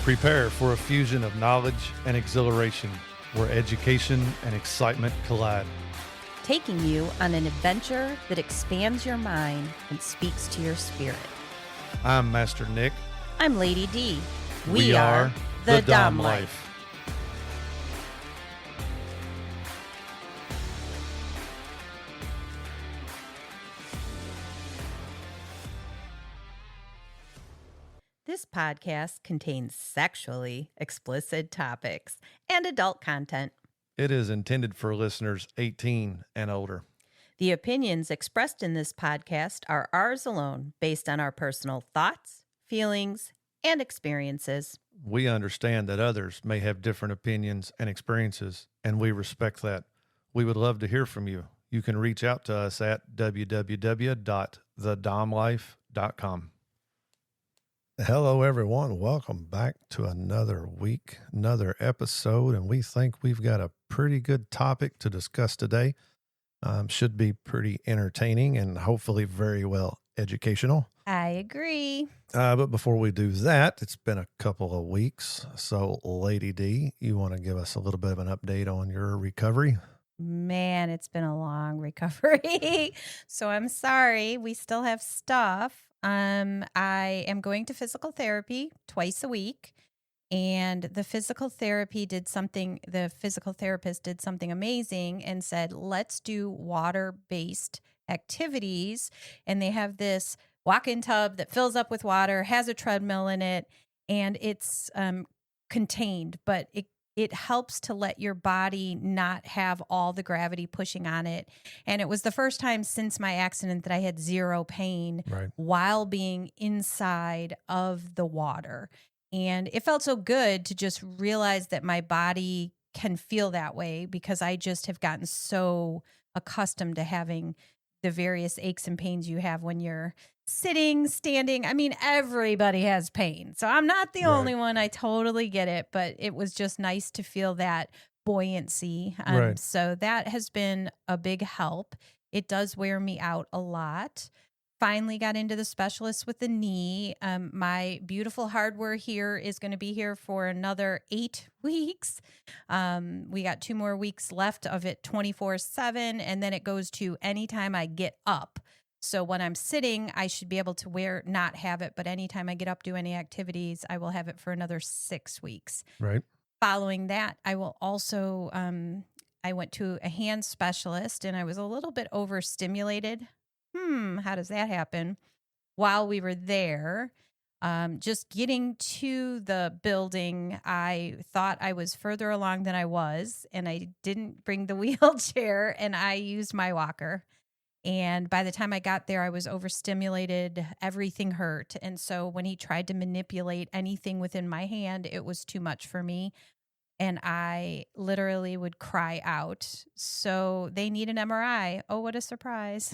Prepare for a fusion of knowledge and exhilaration where education and excitement collide. Taking you on an adventure that expands your mind and speaks to your spirit. I'm Master Nick. I'm Lady D. We are the Dom Life. This podcast contains sexually explicit topics and adult content. It is intended for listeners 18 and older. The opinions expressed in this podcast are ours alone, based on our personal thoughts, feelings, and experiences. We understand that others may have different opinions and experiences, and we respect that. We would love to hear from you. You can reach out to us at www.thedomlife.com. Hello, everyone. Welcome back to another week, another episode, and we think we've got a pretty good topic to discuss today. Should be pretty entertaining and hopefully very well educational. I agree. But before we do that, it's been a couple of weeks. So, Lady D, you want to give us a little bit of an update on your recovery? Man, it's been a long recovery. So I'm sorry. We still have stuff. I am going to physical therapy twice a week, and the physical therapist did something amazing and said, let's do water-based activities. And they have this walk-in tub that fills up with water, has a treadmill in it, and it's contained, but it helps to let your body not have all the gravity pushing on it. And it was the first time since my accident that I had zero pain while being inside of the water. And it felt so good to just realize that my body can feel that way, because I just have gotten so accustomed to having the various aches and pains you have when you're sitting, standing. I mean, everybody has pain. So I'm not the only one. I totally get it. But it was just nice to feel that buoyancy. So that has been a big help. It does wear me out a lot. Finally got into the specialist with the knee. My beautiful hardware here is going to be here for another 8 weeks. We got 2 more weeks left of it 24/7, and then it goes to anytime I get up. So when I'm sitting, I should be able to not have it, but anytime I get up, do any activities, I will have it for another 6 weeks. Right. Following that, I will also, I went to a hand specialist, and I was a little bit overstimulated. How does that happen? While we were there, just getting to the building, I thought I was further along than I was, and I didn't bring the wheelchair, and I used my walker. And by the time I got there, I was overstimulated. Everything hurt. And so when he tried to manipulate anything within my hand, it was too much for me. And I literally would cry out. So they need an MRI. Oh, what a surprise.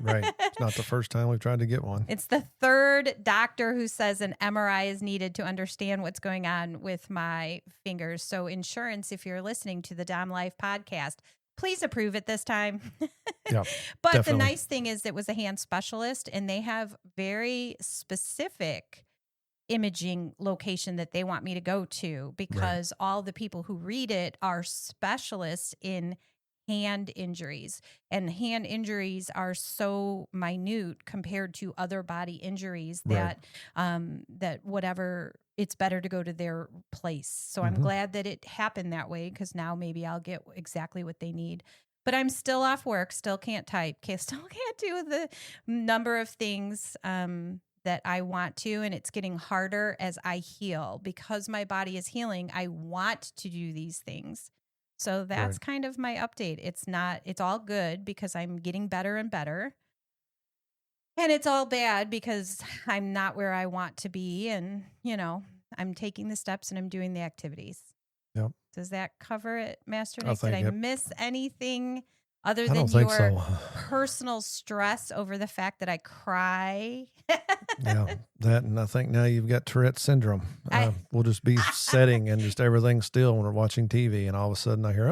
Right. It's not the first time we've tried to get one. It's the third doctor who says an MRI is needed to understand what's going on with my fingers. So insurance, if you're listening to the Dom Life podcast, please approve it this time. Yeah, but definitely. The nice thing is it was a hand specialist, and they have very specific imaging location that they want me to go to, because all the people who read it are specialists in hand injuries, and hand injuries are so minute compared to other body injuries that whatever, it's better to go to their place. So I'm glad that it happened that way, because now maybe I'll get exactly what they need. But I'm still off work, still can't type, still can't do the number of things that I want to, and it's getting harder as I heal. Because my body is healing, I want to do these things. So that's kind of my update. It's all good because I'm getting better and better. And it's all bad because I'm not where I want to be. And, I'm taking the steps and I'm doing the activities. Yep. Does that cover it, Master Nick? Did I miss anything Other I than don't think your so. personal stress over the fact that I cry. Yeah, that, and I think now you've got Tourette's syndrome. I- We'll just be sitting and just everything's still when we're watching TV, and all of a sudden I hear,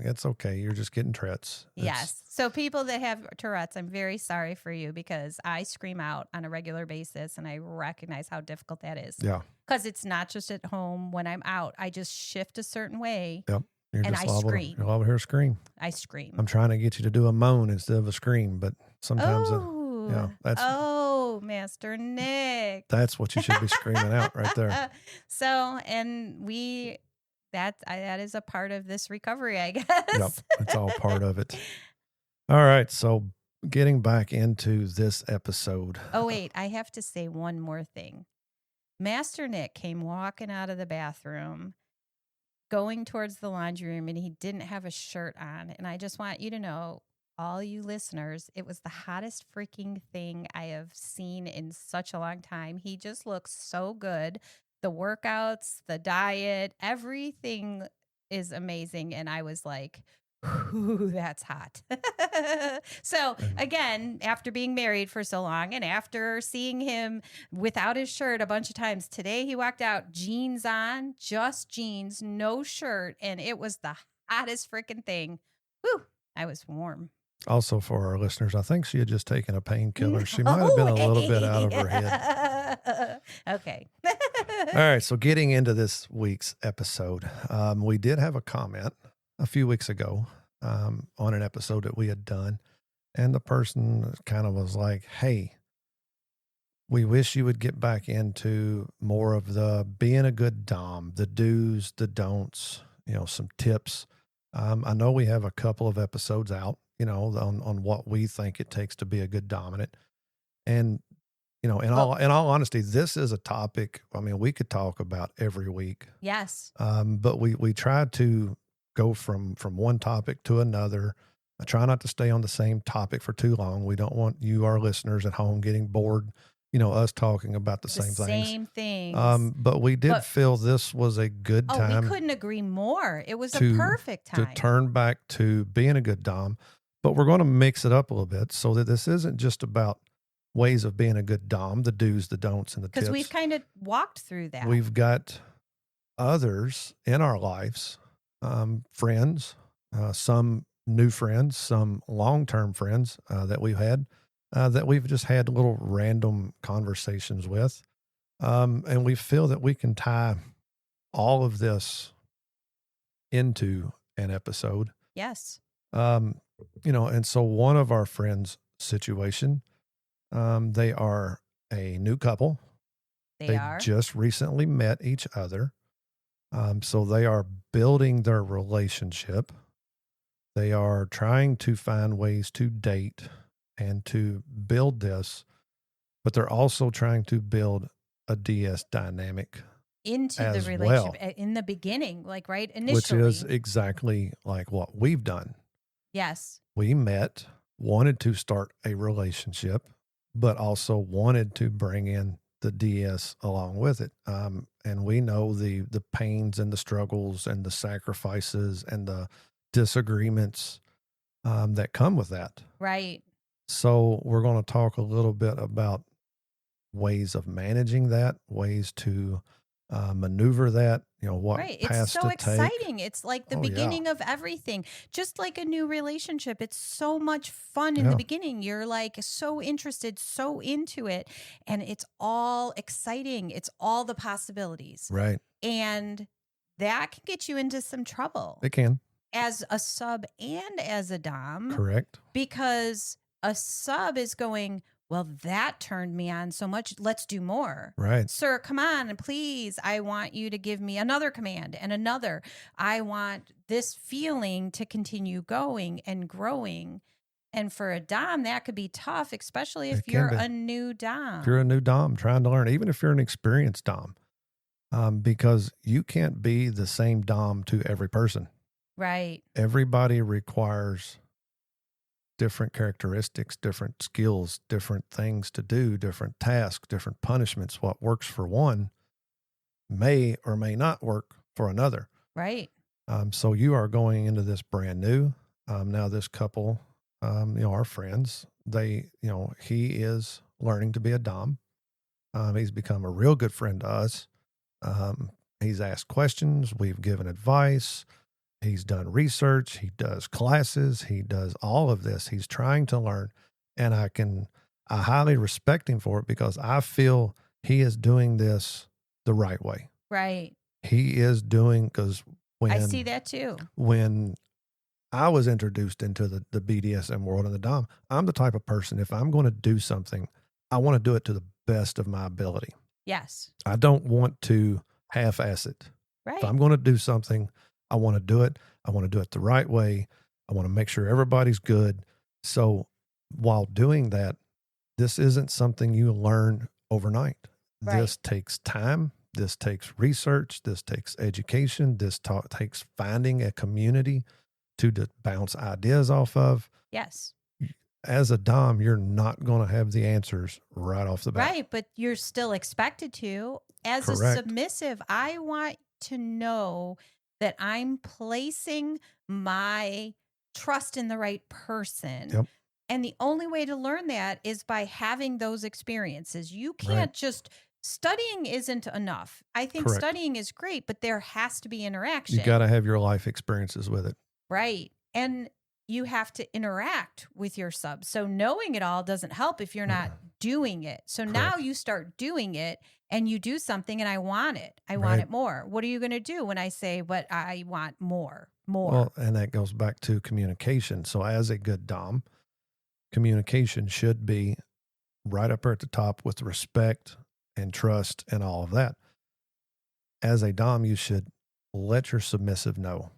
it's okay. You're just getting Tourette's. Yes. So people that have Tourette's, I'm very sorry for you because I scream out on a regular basis and I recognize how difficult that is. Yeah. Because it's not just at home when I'm out. I just shift a certain way. Yep. You're And just I liable, scream. you're liable to hear a scream. I scream. I'm trying to get you to do a moan instead of a scream, but sometimes, Master Nick. That's what you should be screaming out right there. So, and that is a part of this recovery, I guess. Yep. It's all part of it. All right. So getting back into this episode. Oh, wait. I have to say one more thing. Master Nick came walking out of the bathroom, going towards the laundry room, and he didn't have a shirt on. And I just want you to know, all you listeners, it was the hottest freaking thing I have seen in such a long time. He just looks so good. The workouts, the diet, everything is amazing. And I was like, ooh, that's hot. So again, after being married for so long and after seeing him without his shirt a bunch of times, today he walked out jeans on, just jeans, no shirt. And it was the hottest freaking thing. Whew, I was warm. Also, for our listeners, I think she had just taken a painkiller. She might have been a little bit out of her head. Okay. All right. So getting into this week's episode, we did have a comment a few weeks ago on an episode that we had done. And the person kind of was like, hey, we wish you would get back into more of the being a good dom, the do's, the don'ts, some tips. I know we have a couple of episodes out, on what we think it takes to be a good dominant. And, in all honesty, this is a topic, we could talk about every week. Yes. But we try to go from one topic to another. I try not to stay on the same topic for too long. We don't want you, our listeners at home, getting bored, us talking about the same things. But we did feel this was a good time. We couldn't agree more. It was a perfect time to turn back to being a good dom. But we're going to mix it up a little bit so that this isn't just about ways of being a good dom, the do's, the don'ts, and the tips. Because we've kind of walked through that. We've got others in our lives, friends, some new friends, some long-term friends that we've had, that we've just had little random conversations with. And we feel that we can tie all of this into an episode. Yes. And so one of our friends' situation, they are a new couple. They just recently met each other. So they are building their relationship. They are trying to find ways to date and to build this, but they're also trying to build a DS dynamic into the relationship in the beginning, like right initially. Which is exactly like what we've done. Yes. We met, wanted to start a relationship, but also wanted to bring in the DS along with it. And we know the pains and the struggles and the sacrifices and the disagreements that come with that. Right. So we're going to talk a little bit about ways of managing that, ways to maneuver that, what right. paths It's so to exciting. take. It's like the beginning of everything. Just like a new relationship. It's so much fun in the beginning. You're like so interested, so into it, and it's all exciting. It's all the possibilities. Right. And that can get you into some trouble. It can. As a sub and as a dom. Correct. Because a sub is going, well, that turned me on so much. Let's do more. Right. Sir, come on, please. I want you to give me another command and another. I want this feeling to continue going and growing. And for a dom, that could be tough, especially if you're a new dom. If you're a new dom trying to learn, even if you're an experienced dom, because you can't be the same dom to every person. Right. Everybody requires different characteristics, different skills, different things to do, different tasks, different punishments. What works for one may or may not work for another. Right. So you are going into this brand new. Now this couple, are friends. They, he is learning to be a dom. He's become a real good friend to us. He's asked questions. We've given advice. He's done research. He does classes. He does all of this. He's trying to learn. And I highly respect him for it because I feel he is doing this the right way. Right. He is doing, because I see that too. When I was introduced into the BDSM world and the Dom, I'm the type of person, if I'm going to do something, I want to do it to the best of my ability. Yes. I don't want to half-ass it. Right. If I'm going to do something, I want to do it. I want to do it the right way. I want to make sure everybody's good. So while doing that, this isn't something you learn overnight. Right. This takes time. This takes research. This takes education. This takes finding a community to bounce ideas off of. Yes. As a Dom, you're not going to have the answers right off the bat. Right, but you're still expected to. As Correct. a submissive, I want to know that I'm placing my trust in the right person. Yep. And the only way to learn that is by having those experiences. You can't just, studying isn't enough. I think Correct. Studying is great, but there has to be interaction. You got to have your life experiences with it. Right. And you have to interact with your sub. So knowing it all doesn't help if you're not doing it. So now you start doing it and you do something and I want it. I want it more. What are you going to do when I say, but I want more? Well, and that goes back to communication. So as a good Dom, communication should be right up there at the top with respect and trust and all of that. As a Dom, you should let your submissive know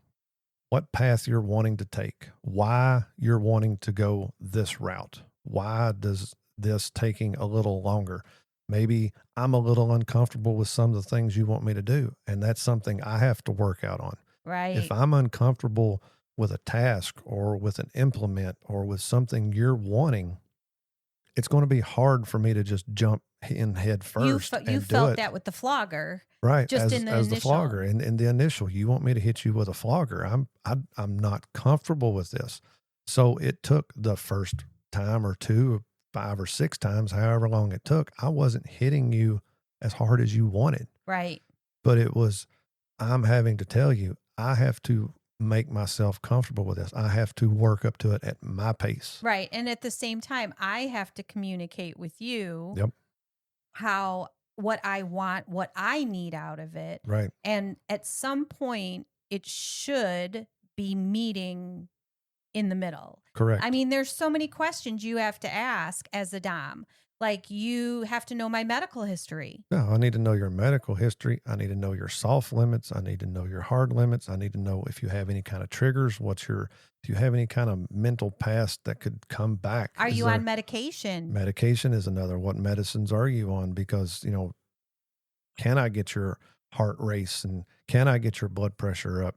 what path you're wanting to take, why you're wanting to go this route. Why does this taking a little longer? Maybe I'm a little uncomfortable with some of the things you want me to do, and that's something I have to work out on. Right. If I'm uncomfortable with a task or with an implement or with something you're wanting, it's going to be hard for me to just jump in head first. You felt that with the flogger. Right. Just as the flogger. In the initial, you want me to hit you with a flogger. I'm not comfortable with this. So it took the first time or two, 5 or 6 times, however long it took. I wasn't hitting you as hard as you wanted. Right. But it was, I'm having to tell you, I have to make myself comfortable with this. I have to work up to it at my pace. Right. And at the same time, I have to communicate with you what I want, what I need out of it. Right. And at some point, it should be meeting in the middle. Correct. I mean, there's so many questions you have to ask as a Dom. Like, you have to know my medical history. No, I need to know your medical history. I need to know your soft limits. I need to know your hard limits. I need to know if you have any kind of triggers. Do you have any kind of mental past that could come back? Are you on medication? Medication is another. What medicines are you on? Because, can I get your heart race and can I get your blood pressure up?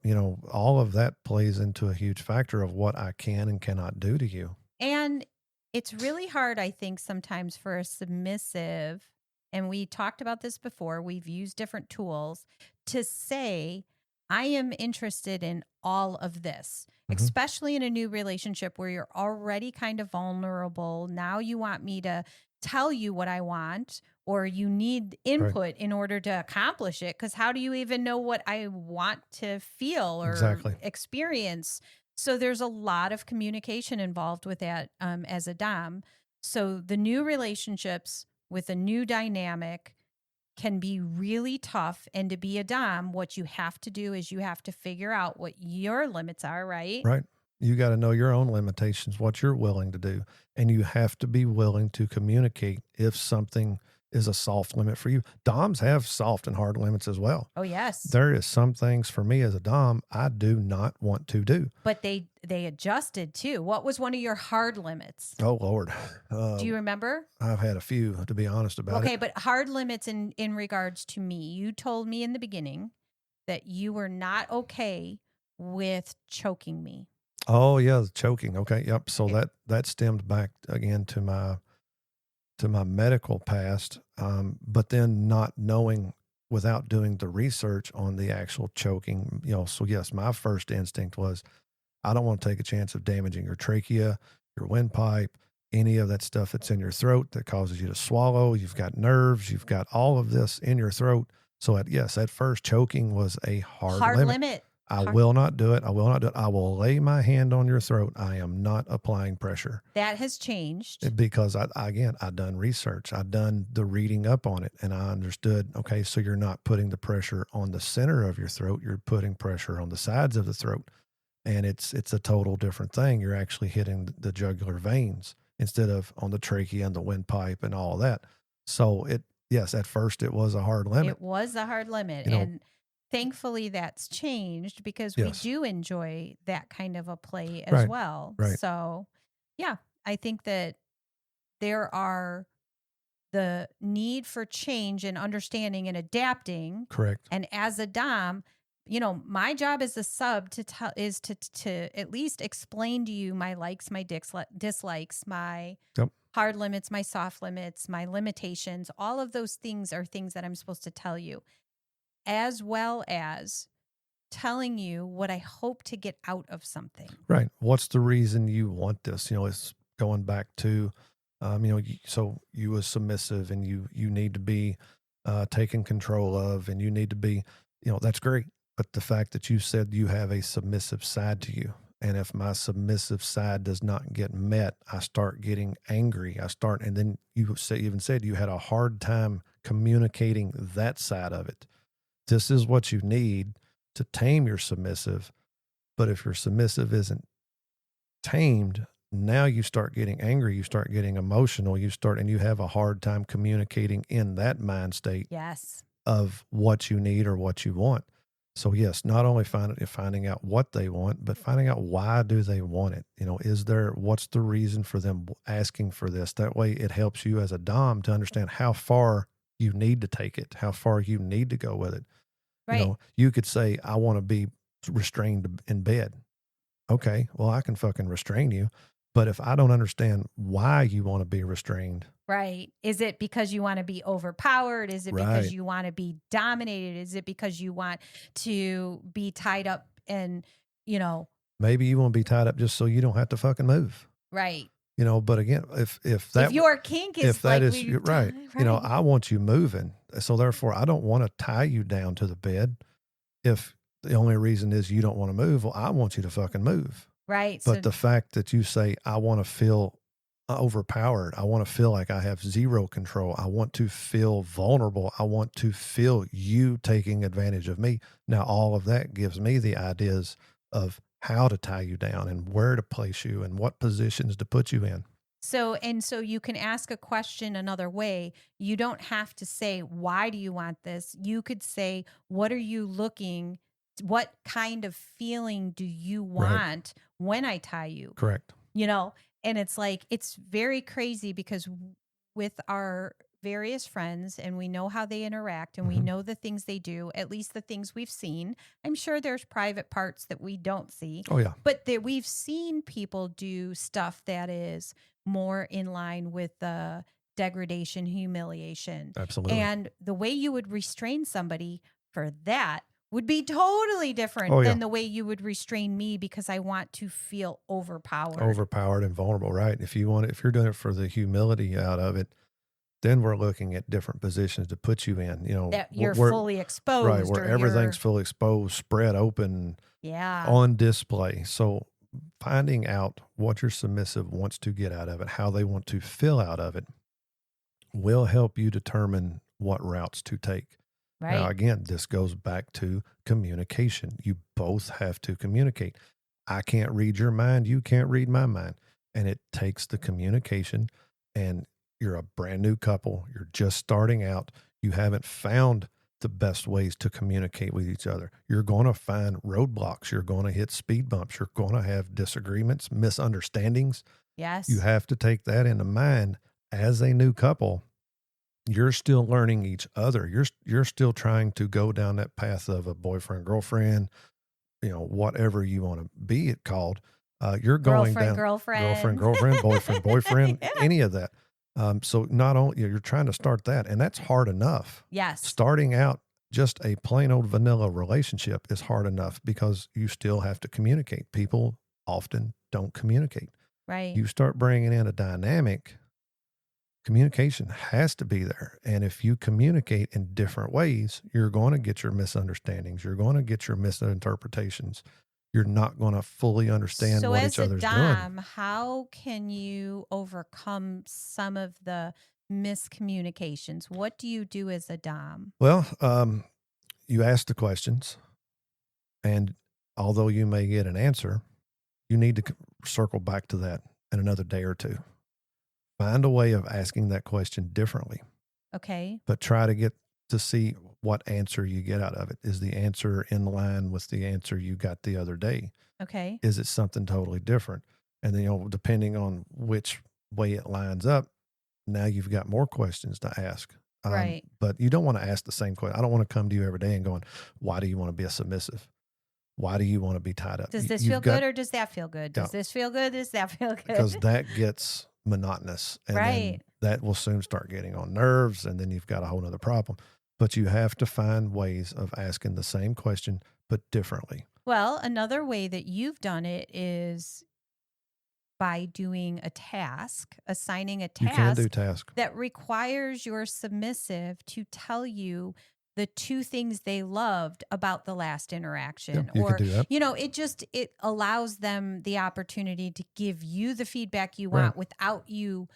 All of that plays into a huge factor of what I can and cannot do to you. And it's really hard, I think, sometimes for a submissive, and we talked about this before, we've used different tools to say, I am interested in all of this, especially in a new relationship where you're already kind of vulnerable. Now you want me to tell you what I want, or you need input in order to accomplish it. Because how do you even know what I want to feel or experience? So there's a lot of communication involved with that as a Dom. So the new relationships with a new dynamic can be really tough. And to be a Dom, what you have to do is you have to figure out what your limits are, right? Right. You got to know your own limitations, what you're willing to do. And you have to be willing to communicate if something is a soft limit for you. Doms have soft and hard limits as well. Oh, yes. There is some things for me as a Dom I do not want to do. But they adjusted too. What was one of your hard limits? Oh, Lord. Do you remember? I've had a few, to be honest about it. Okay, but hard limits in regards to me. You told me in the beginning that you were not okay with choking me. Oh, yeah, the choking. Okay, yep. So that stemmed back again to my medical past, but then not knowing without doing the research on the actual choking, so yes, my first instinct was I don't want to take a chance of damaging your trachea, your windpipe, any of that stuff that's in your throat that causes you to swallow. You've got nerves, you've got all of this in your throat. So at first choking was a hard limit. I will not do it. I will not do it. I will lay my hand on your throat. I am not applying pressure. That has changed. Because I've done research. I've done the reading up on it, and I understood, okay, so you're not putting the pressure on the center of your throat. You're putting pressure on the sides of the throat. And it's a total different thing. You're actually hitting the jugular veins instead of on the trachea and the windpipe and all of that. So at first it was a hard limit. It was a hard limit. And thankfully that's changed because we do enjoy that kind of a play as well. Right. So yeah, I think that there are the need for change and understanding and adapting. Correct. And as a dom, my job as a sub is to at least explain to you my likes, my dislikes, my hard limits, my soft limits, my limitations. All of those things are things that I'm supposed to tell you, as well as telling you what I hope to get out of something. Right. What's the reason you want this? It's going back to, so you as submissive and you need to be taken control of, and you need to be, that's great. But the fact that you said you have a submissive side to you, and if my submissive side does not get met, I start getting angry. And then you even said you had a hard time communicating that side of it. This is what you need to tame your submissive. But if your submissive isn't tamed, now you start getting angry, you start getting emotional, and you have a hard time communicating in that mind state of what you need or what you want. So yes, not only finding out what they want, but finding out why do they want it? What's the reason for them asking for this? That way it helps you as a dom to understand how far you need to take it, how far you need to go with it. Right. You could say, I want to be restrained in bed. Okay, well, I can fucking restrain you. But if I don't understand why you want to be restrained. Right. Is it because you want to be overpowered? Is it because you want to be dominated? Is it because you want to be tied up and, Maybe you want to be tied up just so you don't have to fucking move. Right. But again, if your kink is right, I want you moving. So therefore I don't want to tie you down to the bed. If the only reason is you don't want to move, well, I want you to fucking move. Right. But the fact that you say, I want to feel overpowered, I want to feel like I have zero control, I want to feel vulnerable, I want to feel you taking advantage of me. Now, all of that gives me the ideas of how to tie you down and where to place you and what positions to put you in. So you can ask a question another way. You don't have to say, why do you want this? You could say, what kind of feeling do you want when I tie you? Correct. And it's like, it's very crazy because with our various friends, and we know how they interact, and we know the things they do, at least the things we've seen. I'm sure there's private parts that we don't see. Oh, yeah. But we've seen people do stuff that is more in line with the degradation, humiliation. Absolutely. And the way you would restrain somebody for that would be totally different than the way you would restrain me because I want to feel overpowered and vulnerable. Right. If you're doing it for the humility out of it, then we're looking at different positions to put you in, that you're fully exposed, right? Where everything's fully exposed, spread open, on display. So finding out what your submissive wants to get out of it, how they want to feel out of it, will help you determine what routes to take. Right. Now, again, this goes back to communication. You both have to communicate. I can't read your mind. You can't read my mind. And it takes the communication. And you're a brand new couple. You're just starting out. You haven't found the best ways to communicate with each other. You're going to find roadblocks. You're going to hit speed bumps. You're going to have disagreements, misunderstandings. Yes. You have to take that into mind as a new couple. You're still learning each other. You're still trying to go down that path of a boyfriend, girlfriend, whatever you want to be it called. You're going girlfriend, boyfriend, any of that. So not only you're trying to start that, and that's hard enough. Yes. Starting out just a plain old vanilla relationship is hard enough because you still have to communicate. People often don't communicate. Right. You start bringing in a dynamic, communication has to be there. And if you communicate in different ways, you're going to get your misunderstandings. You're going to get your misinterpretations. You're not going to fully understand So what as each a other's doing. dom, how can you overcome some of the miscommunications? What do you do as a dom? Well, you ask the questions, and although you may get an answer, you need to circle back to that in another day or two. Find a way of asking that question differently, Okay. but try to get to see what answer you get out of it. Is the answer in line with the answer you got the other day? Okay. Is it something totally different? And then, depending on which way it lines up, now you've got more questions to ask. Right. But you don't want to ask the same question. I don't want to come to you every day and going, why do you want to be a submissive? Why do you want to be tied up? Does this feel good or does that feel good? Does this feel good? Does that feel good? Because that gets monotonous. And then that will soon start getting on nerves, and then you've got a whole nother problem. But you have to find ways of asking the same question, but differently. Well, another way that you've done it is by doing a task, assigning a task. You can do task that requires your submissive to tell you the two things they loved about the last interaction. You or, can do that. It allows them the opportunity to give you the feedback you want without you.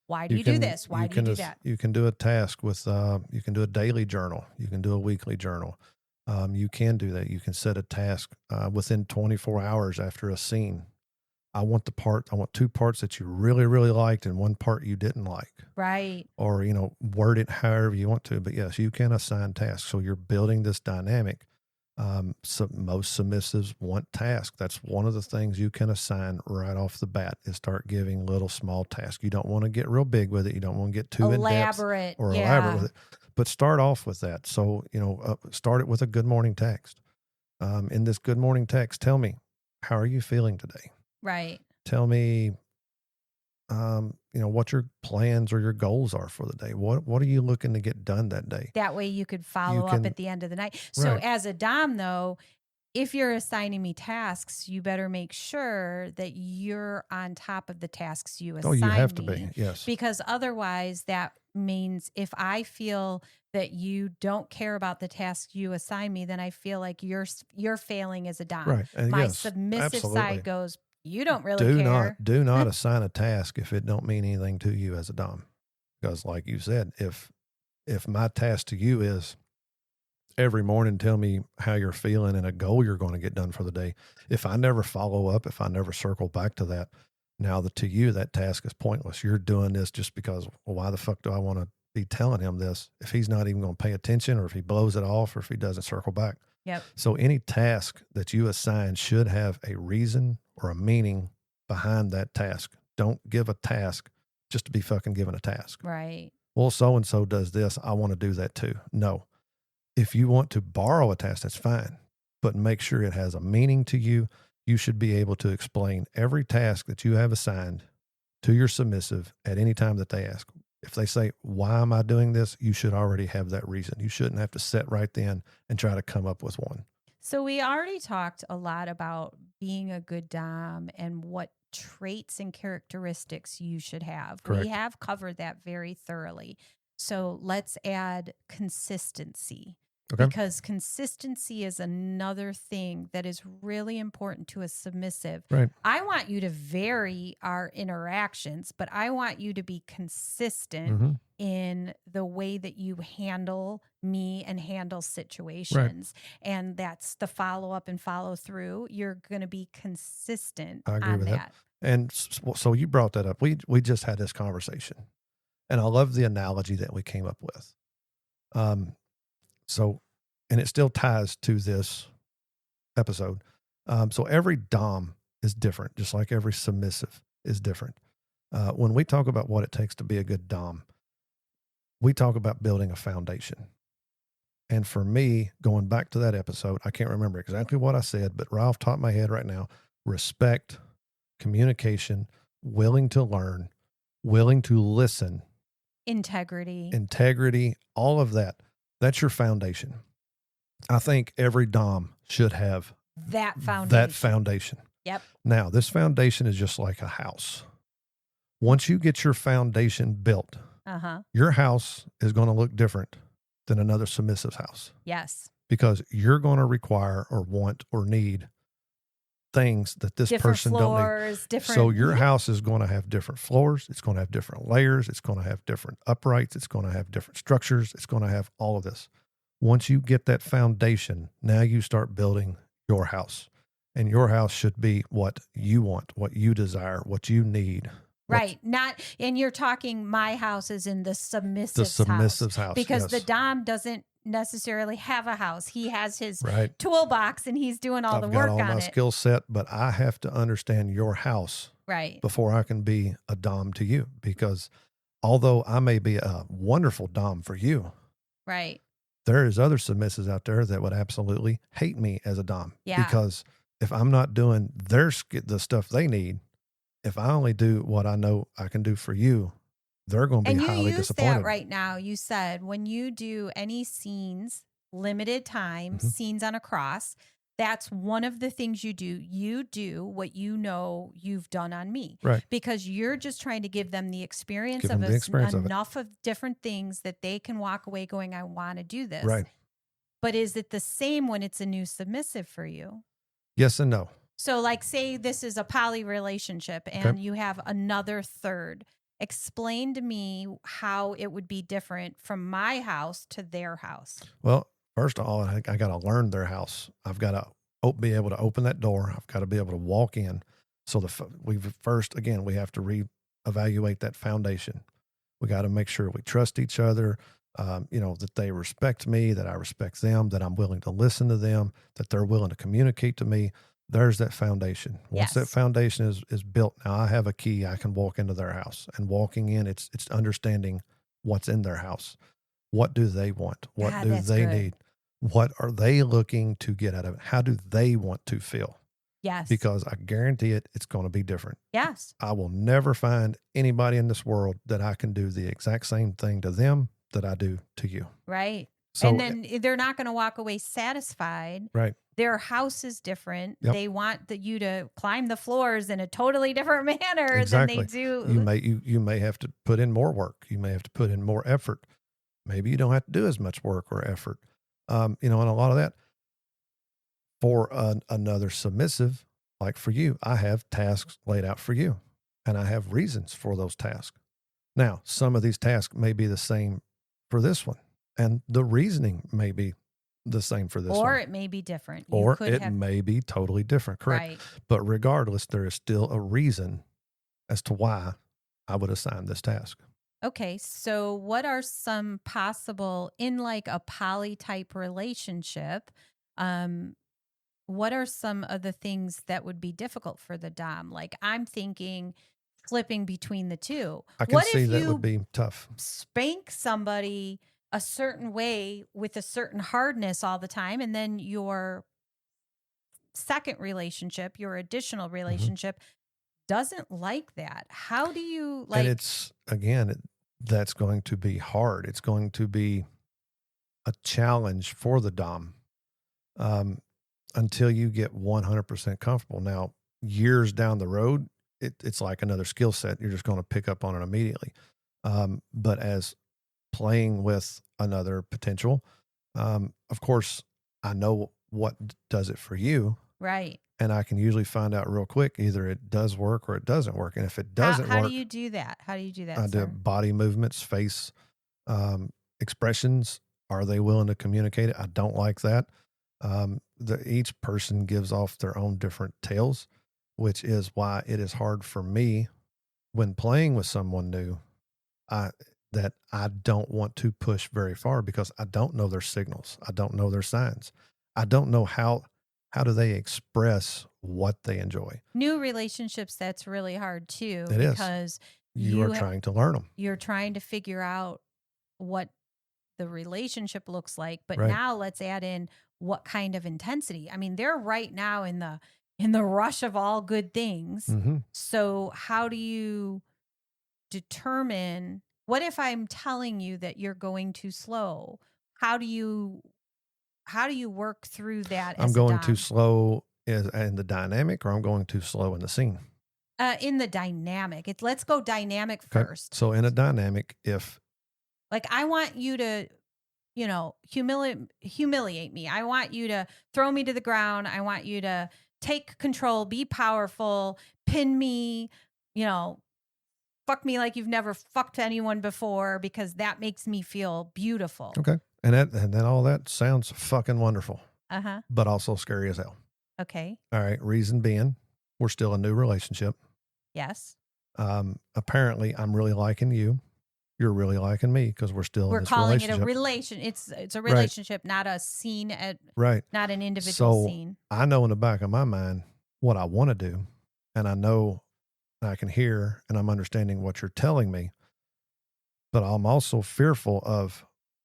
Why do you do this? Why do you do that? You can do a task with, you can do a daily journal. You can do a weekly journal. You can do that. You can set a task within 24 hours after a scene. I want two parts that you really, really liked and one part you didn't like. Right. Or, word it however you want to. But yes, you can assign tasks. So you're building this dynamic. So most submissives want tasks. That's one of the things you can assign right off the bat is start giving little small tasks. You don't want to get real big with it. You don't want to get too elaborate or elaborate with it. But start off with that. So, start it with a good morning text. In this good morning text, tell me, how are you feeling today? Right. Tell me, what your plans or your goals are for the day. What are you looking to get done that day? That way you could follow up at the end of the night. So as a dom, though, if you're assigning me tasks, you better make sure that you're on top of the tasks you assign me. Oh, you have to be, yes. Because otherwise that means if I feel that you don't care about the tasks you assign me, then I feel like you're failing as a dom. Right. And my submissive side goes, you don't really care. Do not assign a task if it don't mean anything to you as a dom. Because like you said, if my task to you is every morning tell me how you're feeling and a goal you're going to get done for the day, if I never follow up, if I never circle back to that, now to you that task is pointless. You're doing this just because, well, why the fuck do I want to be telling him this if he's not even going to pay attention, or if he blows it off, or if he doesn't circle back? Yep. So any task that you assign should have a reason or a meaning behind that task. Don't give a task just to be fucking given a task. Right. Well, so-and-so does this. I want to do that too. No. If you want to borrow a task, that's fine, but make sure it has a meaning to you. You should be able to explain every task that you have assigned to your submissive at any time that they ask. If they say, why am I doing this? You should already have that reason. You shouldn't have to sit right then and try to come up with one. So we already talked a lot about being a good dom and what traits and characteristics you should have. Correct. We have covered that very thoroughly. So let's add consistency. Okay. Because consistency is another thing that is really important to a submissive. Right. I want you to vary our interactions, but I want you to be consistent in the way that you handle me and handle situations. Right. And that's the follow up and follow through. You're going to be consistent. I agree with that. And so you brought that up. We just had this conversation, and I love the analogy that we came up with. And it still ties to this episode. So every dom is different, just like every submissive is different. When we talk about what it takes to be a good dom, we talk about building a foundation. And for me, going back to that episode, I can't remember exactly what I said, but right off the top of my head right now, respect, communication, willing to learn, willing to listen. Integrity, all of that. That's your foundation. I think every dom should have that foundation. Yep. Now, this foundation is just like a house. Once you get your foundation built, your house is going to look different than another submissive's house. Yes. Because you're going to require or want or need things that this different person floors, don't need. So your house is going to have different floors. It's going to have different layers. It's going to have different uprights. It's going to have different structures. It's going to have all of this. Once you get that foundation, now you start building your house. And your house should be what you want, what you desire, what you need. Right. And you're talking my house is in the submissive's house. Because the Dom doesn't necessarily have a house. He has his toolbox and he's doing all the work on it. I've got all my skill set, but I have to understand your house before I can be a Dom to you. Because although I may be a wonderful Dom for you, there is other submissives out there that would absolutely hate me as a Dom. Yeah. Because if I'm not doing the stuff they need, if I only do what I know I can do for you, they're going to be highly disappointed. And you use that right now. You said when you do any scenes, limited time, scenes on a cross, that's one of the things you do. You do what you know you've done on me. Right. Because you're just trying to give them the experience of enough of different things that they can walk away going, I want to do this. Right. But is it the same when it's a new submissive for you? Yes and no. So like say this is a poly relationship and you have another third. Explain to me how it would be different from my house to their house. Well, first of all, I got to learn their house. I've got to be able to open that door. I've got to be able to walk in. So we have to reevaluate that foundation. We got to make sure we trust each other. That they respect me, that I respect them, that I'm willing to listen to them, that they're willing to communicate to me. There's that foundation. Once that foundation is built, now I have a key. I can walk into their house, and walking in, it's understanding what's in their house. What do they want? What do they need? What are they looking to get out of it? How do they want to feel? Yes. Because I guarantee it's going to be different. Yes. I will never find anybody in this world that I can do the exact same thing to them that I do to you. Right. So, and then they're not going to walk away satisfied. Right. Their house is different. Yep. They want you to climb the floors in a totally different manner than they do. You may have to put in more work. You may have to put in more effort. Maybe you don't have to do as much work or effort. And a lot of that. For another submissive, like for you, I have tasks laid out for you, and I have reasons for those tasks. Now, some of these tasks may be the same for this one, and the reasoning may be the same for this one. Or it may be different. May be totally different, correct? Right. But regardless, there is still a reason as to why I would assign this task. Okay, so what are some possible, in like a poly type relationship, what are some of the things that would be difficult for the Dom? Like I'm thinking flipping between the two. I can see that would be tough. Spank somebody a certain way with a certain hardness all the time, and then your second relationship, your additional relationship, doesn't like that. How do you like? And it's that's going to be hard. It's going to be a challenge for the Dom. Until you get 100% comfortable. Now, years down the road, it's like another skill set. You're just going to pick up on it immediately. But as playing with another potential, of course, I know what does it for you. Right. And I can usually find out real quick, either it does work or it doesn't work. And if it doesn't work. How do you do that? I do body movements, face expressions. Are they willing to communicate it? I don't like that. Each person gives off their own different tales, which is why it is hard for me when playing with someone new, that I don't want to push very far because I don't know their signals. I don't know their signs. I don't know how do they express what they enjoy. New relationships, that's really hard too. It because is. You are trying to learn them. You're trying to figure out what the relationship looks like, but now let's add in what kind of intensity. I mean, they're right now in the rush of all good things. Mm-hmm. So how do you determine, what if I'm telling you that you're going too slow? How do you work through that? I'm going too slow is in the dynamic, or I'm going too slow in the scene? In the dynamic. Let's go dynamic Okay. first. So in a dynamic, if Like, I want you to, humiliate me. I want you to throw me to the ground. I want you to take control, be powerful, pin me, fuck me like you've never fucked anyone before, because that makes me feel beautiful. okay, and then all that sounds fucking wonderful, but also scary as hell. Okay. All right. Reason being, we're still a new relationship. Yes. Apparently, I'm really liking you. You're really liking me because we're still in this calling relationship. it a relation. It's a relationship, not a scene right. Not an individual scene. I know in the back of my mind what I want to do, and I know I can hear and I'm understanding what you're telling me, but I'm also fearful of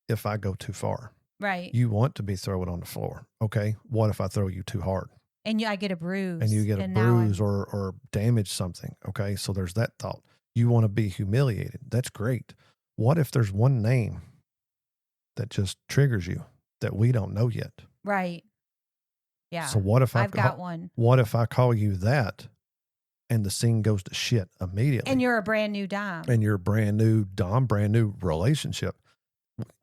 if I go too far. Right. You want to be thrown on the floor. Okay. What if I throw you too hard? And I get a bruise. And you get a bruise or damage something. Okay. So there's that thought. You want to be humiliated. That's great. What if there's one name that just triggers you that we don't know yet? Right. Yeah. So what if I've got one? What if I call you that and the scene goes to shit immediately? And you're a brand new dom. And you're a brand new dom, brand new relationship.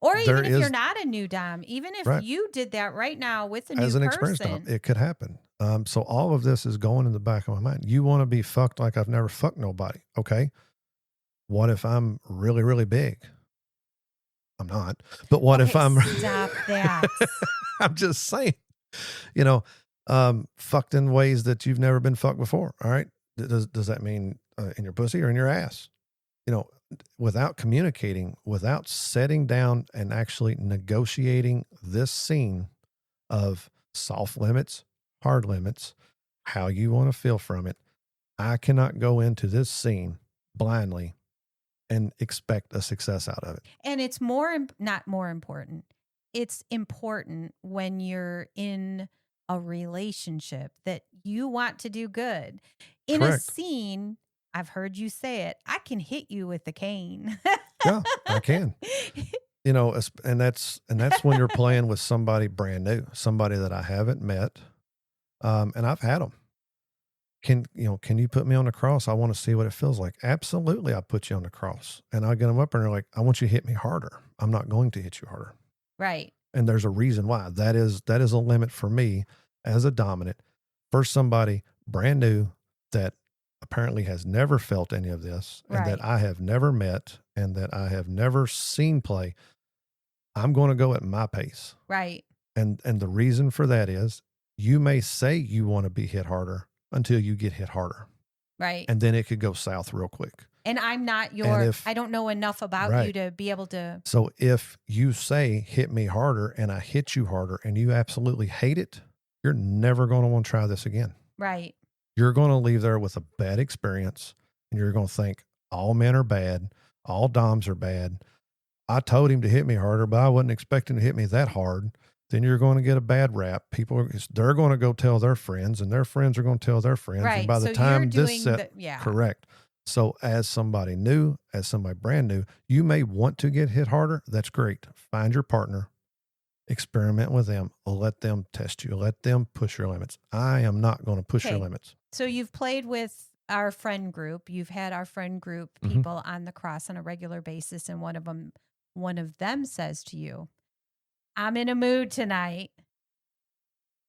Or even if you're not a new dom, even if you did that right now with a new person. As an experienced dom, it could happen. So all of this is going in the back of my mind. You want to be fucked like I've never fucked nobody. Okay. What if I'm really, really big? I'm not. But what if I'm... Stop that. I'm just saying, fucked in ways that you've never been fucked before. All right. Does that mean in your pussy or in your ass? Without communicating, without setting down and actually negotiating this scene of soft limits, hard limits, how you want to feel from it, I cannot go into this scene blindly and expect a success out of it. And it's not more important. It's important when you're in a relationship that you want to do good. In Correct. a scene, I've heard you say it, I can hit you with the cane. Yeah, I can. And that's when you're playing with somebody brand new, somebody that I haven't met. And I've had them. Can you put me on the cross? I want to see what it feels like. Absolutely. I put you on the cross, and I get them up and they're like, I want you to hit me harder. I'm not going to hit you harder. Right. And there's a reason why. That is a limit for me as a dominant for somebody brand new that apparently has never felt any of this, and that I have never met and that I have never seen play. I'm going to go at my pace. Right. And the reason for that is you may say you want to be hit harder until you get hit harder. Right. And then it could go south real quick. And I'm not I don't know enough about you to be able to. So if you say, hit me harder, and I hit you harder and you absolutely hate it, you're never going to want to try this again. Right. You're going to leave there with a bad experience, and you're going to think all men are bad. All doms are bad. I told him to hit me harder, but I wasn't expecting to hit me that hard. Then you're going to get a bad rap. They're going to go tell their friends, and their friends are going to tell their friends. Right. And by the so time this set, correct. So as somebody new, as somebody brand new, you may want to get hit harder. That's great. Find your partner, experiment with them, let them test you, let them push your limits. I am not going to push your limits. So you've played with our friend group. You've had our friend group people on the cross on a regular basis. And one of them says to you, I'm in a mood tonight.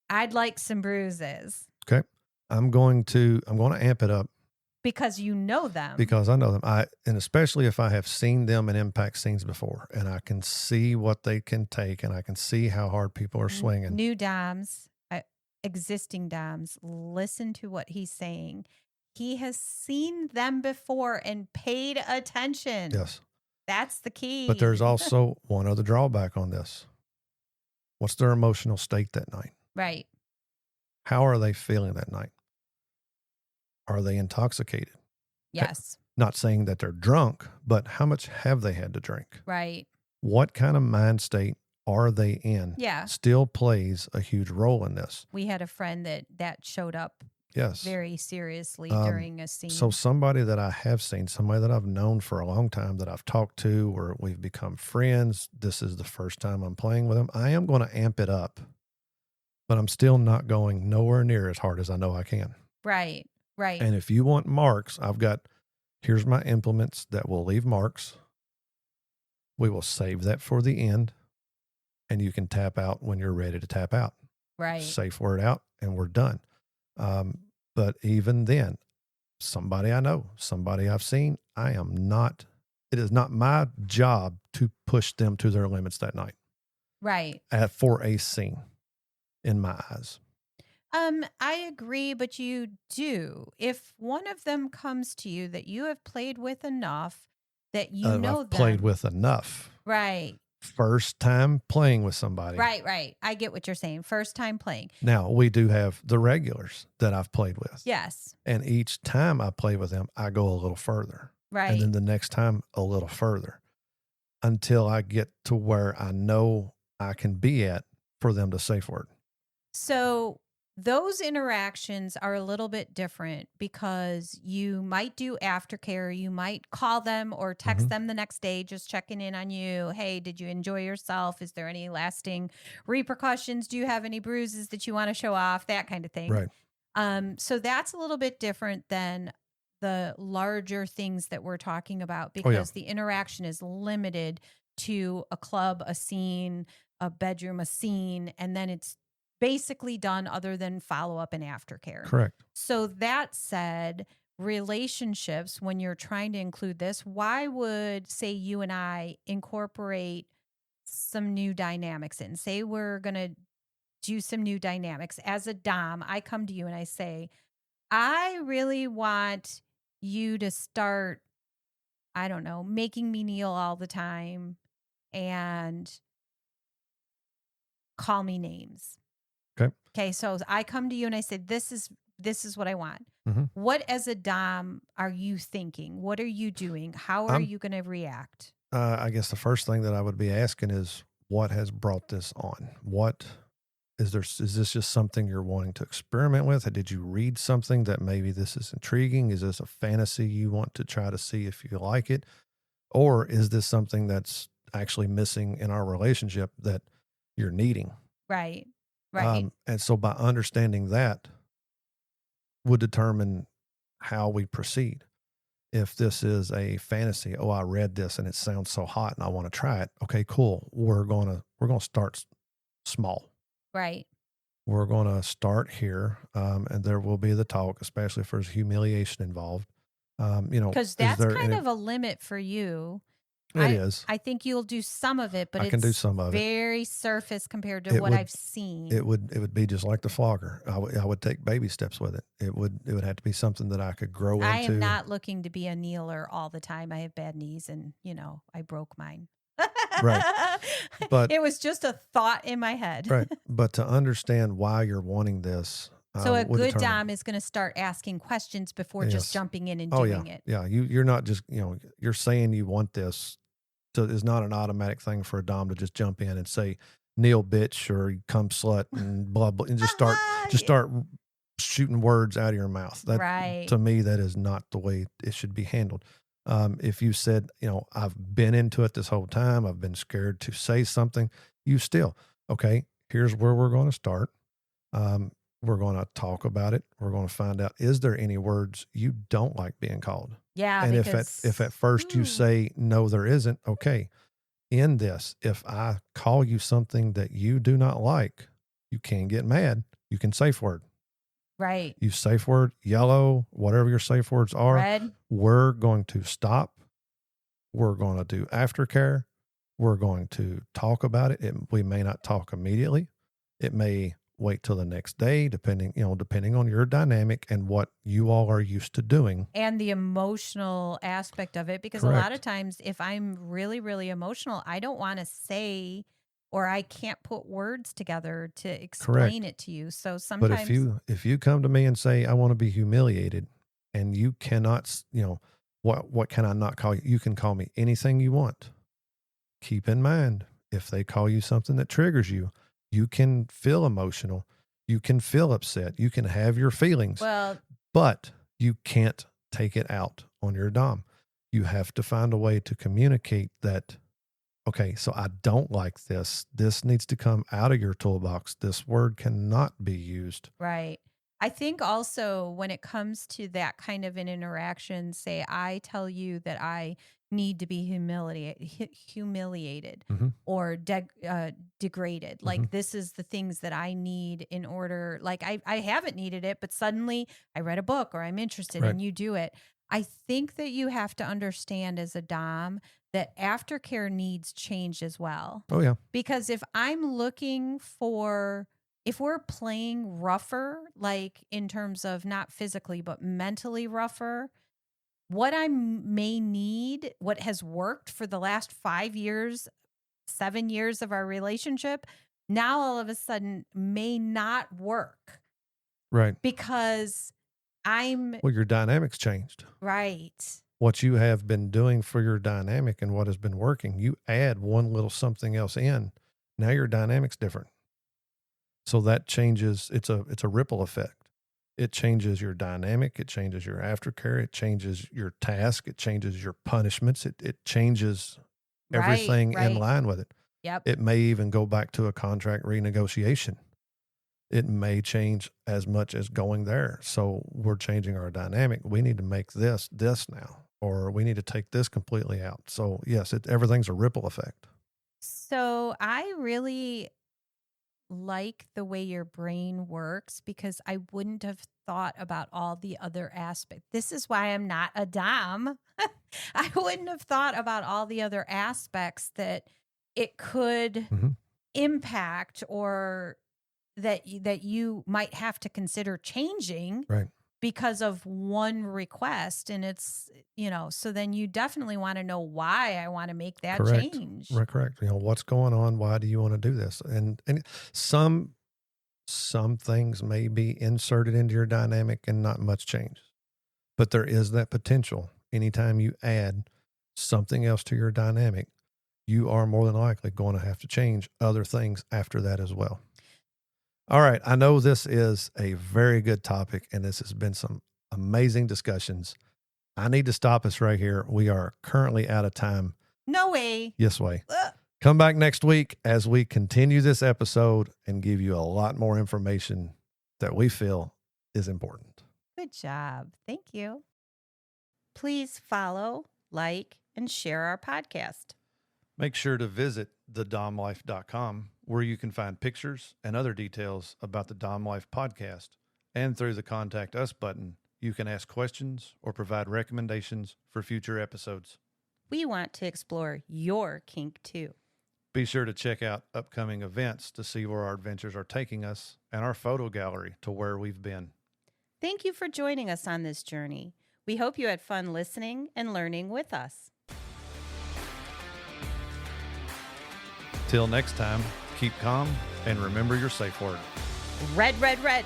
I'd like some bruises. Okay. I'm going to amp it up. Because you know them. Because I know them. And especially if I have seen them in impact scenes before, and I can see what they can take, and I can see how hard people are swinging. New doms, existing doms, listen to what he's saying. He has seen them before and paid attention. Yes. That's the key. But there's also one other drawback on this. What's their emotional state that night? Right. How are they feeling that night? Are they intoxicated? Yes. Not saying that they're drunk, but how much have they had to drink? Right. What kind of mind state are they in? Yeah. Still plays a huge role in this. We had a friend that showed up very seriously during a scene. So somebody that I have seen, somebody that I've known for a long time, that I've talked to, or we've become friends, this is the first time I'm playing with them. I am going to amp it up but I'm still not going nowhere near as hard as I know I can. Right. Right. And if you want marks, here's my implements that will leave marks. We will save that for the end, and you can tap out when you're ready to tap out. Right. Safe word out, and we're done. But even then, somebody I know, somebody I've seen, it is not my job to push them to their limits that night. Right. For a scene, in my eyes. I agree, but you do. If one of them comes to you that you have played with enough that you know I've played with enough. Right. First time playing with somebody. Right. I get what you're saying. First time playing. Now, we do have the regulars that I've played with. Yes. And each time I play with them, I go a little further. Right. And then the next time, a little further, until I get to where I know I can be at for them to safe word. So those interactions are a little bit different because you might do aftercare. You might call them or text them the next day, just checking in on you. Hey, did you enjoy yourself? Is there any lasting repercussions? Do you have any bruises that you want to show off? That kind of thing. Right. So that's a little bit different than the larger things that we're talking about because the interaction is limited to a club, a scene, a bedroom, a scene, and then it's basically done other than follow up and aftercare. Correct. So that said, relationships, when you're trying to include this, why would, say, you and I incorporate some new dynamics in? Say we're going to do some new dynamics. As a dom, I come to you and I say, I really want you to start, I don't know, making me kneel all the time and call me names. Okay. So I come to you and I say, this is what I want. What as a dom are you thinking? What are you doing? How are you going to react? I guess the first thing that I would be asking is, what has brought this on? Is this just something you're wanting to experiment with? Did you read something that maybe this is intriguing? Is this a fantasy you want to try to see if you like it? Or is this something that's actually missing in our relationship that you're needing? Right. And so by understanding that would determine how we proceed. If this is a fantasy, I read this and it sounds so hot and I want to try it. Okay, cool. We're going to start small. Right. We're going to start here. And there will be the talk, especially if there's humiliation involved. Because that's kind of a limit for you. It is. I think you'll do some of it, but I can do some of it. Very surface compared to what I've seen. It would be just like the flogger. I would take baby steps with it. It would have to be something that I could grow into. I am not looking to be a kneeler all the time. I have bad knees, and I broke mine. Right. But it was just a thought in my head. Right. But to understand why you're wanting this. So a good dom is going to start asking questions before just jumping in and doing it. Yeah. You're not just, you're saying you want this. So it's not an automatic thing for a dom to just jump in and say, kneel bitch, or come slut, and blah, blah, and just start shooting words out of your mouth. That, right. To me, that is not the way it should be handled. If you said, I've been into it this whole time, I've been scared to say something, okay, here's where we're going to start. We're going to talk about it. We're going to find out, is there any words you don't like being called? Yeah. And if at first you say, no, there isn't, okay, in this, if I call you something that you do not like, you can get mad. You can safe word. Right. You safe word, yellow, whatever your safe words are. Red. We're going to stop. We're going to do aftercare. We're going to talk about it. We may not talk immediately. It may wait till the next day, depending on your dynamic and what you all are used to doing. And the emotional aspect of it, because Correct. A lot of times if I'm really, really emotional, I don't want to say, or I can't put words together to explain Correct. it to you. So sometimes. But if you come to me and say, I want to be humiliated, and you cannot, what can I not call you? You can call me anything you want. Keep in mind, if they call you something that triggers you, you can feel emotional. You can feel upset. You can have your feelings. Well, but you can't take it out on your dom. You have to find a way to communicate that okay, so I don't like this. This needs to come out of your toolbox. This word cannot be used. Right. I think also when it comes to that kind of an interaction, say I tell you that I need to be humiliated Mhm. or degraded. Mhm. Like this is the things that I need in order. Like I haven't needed it, but suddenly I read a book or I'm interested Right. and you do it. I think that you have to understand as a dom that aftercare needs change as well. Oh, yeah. Because if I'm looking for, if we're playing rougher, like in terms of not physically, but mentally rougher, what I may need, what has worked for the last 5 years, 7 years of our relationship, now all of a sudden may not work Right. because I'm Well, your dynamics changed. right. What you have been doing for your dynamic and what has been working, you add one little something else in. Now your dynamic's different. So that changes. It's a ripple effect. It changes your dynamic. It changes your aftercare. It changes your task. It changes your punishments. It changes everything in Right. line with it. Yep. It may even go back to a contract renegotiation. It may change as much as going there. So we're changing our dynamic. We need to make this now, or we need to take this completely out. So yes, everything's a ripple effect. So I really like the way your brain works because I wouldn't have thought about all the other aspects. This is why I'm not a dom. I wouldn't have thought about all the other aspects that it could Mhm. impact or that you might have to consider changing Right. because of one request. And it's, so then you definitely want to know why I want to make that Correct. change. Right, correct. What's going on? Why do you want to do this? And some things may be inserted into your dynamic and not much change. But there is that potential. Anytime you add something else to your dynamic, you are more than likely going to have to change other things after that as well. All right. I know this is a very good topic and this has been some amazing discussions. I need to stop us right here. We are currently out of time. No way. Yes way. Come back next week as we continue this episode and give you a lot more information that we feel is important. Good job. Thank you. Please follow, like, and share our podcast. Make sure to visit thedomlife.com where you can find pictures and other details about the Dom Life podcast. And through the Contact Us button, you can ask questions or provide recommendations for future episodes. We want to explore your kink too. Be sure to check out upcoming events to see where our adventures are taking us and our photo gallery to where we've been. Thank you for joining us on this journey. We hope you had fun listening and learning with us. Till next time, keep calm and remember your safe word. Red, red, red.